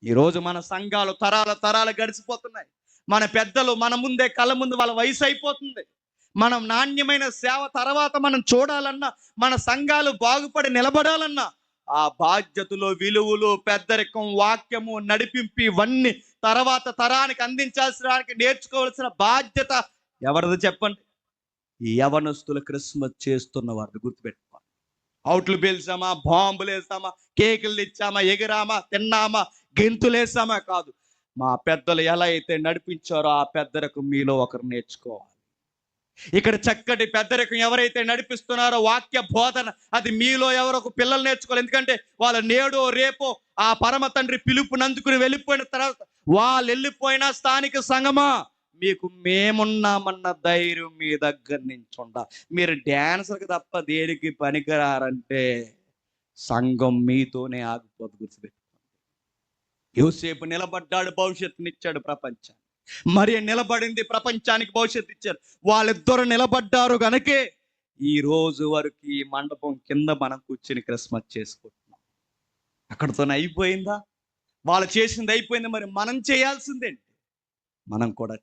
ఈరోజు మన సంఘాలు తరాల తరాలు గడిచిపోతున్నాయి. మన పెద్దలు మన ముందే కళ్ళ ముందు వాళ్ళ వయసు అయిపోతుంది. మనం నాణ్యమైన సేవ తర్వాత మనం చూడాలన్నా, మన సంఘాలు బాగుపడి నిలబడాలన్నా, ఆ బాధ్యతలు, విలువలు, పెద్దరికం, వాక్యము, నడిపింపు ఇవన్నీ తర్వాత తరానికి అందించాల్సిన నేర్చుకోవాల్సిన బాధ్యత ఎవరిది చెప్పండి? ఈ యవనస్తుల క్రిస్మస్ చేస్తున్న వారిని గుర్తుపెట్టుకోవాలి. అవుట్లు పేల్చామా, బాంబులు వేసామా, కేకులు ఇచ్చామా, ఎగిరామా, తిన్నామా, గెంతులేసామా కాదు. మా పెద్దలు ఎలా అయితే నడిపించారో ఆ పెద్దరికం మీలో ఒకరు నేర్చుకోవాలి. ఇక్కడ చక్కటి పెద్దరికం ఎవరైతే నడిపిస్తున్నారో వాక్య బోధన అది మీలో ఎవరో ఒక పిల్లలు నేర్చుకోవాలి. ఎందుకంటే వాళ్ళ నేడో రేపో ఆ పరమ తండ్రి పిలుపునందుకుని వెళ్ళిపోయిన తర్వాత వాళ్ళు వెళ్ళిపోయిన స్థానిక సంఘమా మీకు మేమున్నామన్న ధైర్యం మీ దగ్గర నుంచి ఉండాలి. మీరు డ్యాన్సర్కి తప్ప దేనికి పనికిరారంటే సంఘం మీతోనే ఆగిపోతుంది. గుర్తుపెట్టుకోండి. యోసేపు నిలబడ్డాడు, భవిష్యత్తునిచ్చాడు ప్రపంచానికి. మరియ నిలబడింది, ప్రపంచానికి భవిష్యత్తు ఇచ్చారు. వాళ్ళిద్దరు నిలబడ్డారు కనుకే ఈ రోజు వరకు ఈ మండపం కింద మనం కూర్చుని క్రిస్మస్ చేసుకుంటున్నాం. అక్కడితోనే అయిపోయిందా? వాళ్ళు చేసింది అయిపోయింది, మరి మనం చేయాల్సిందేంటి? మనం కూడా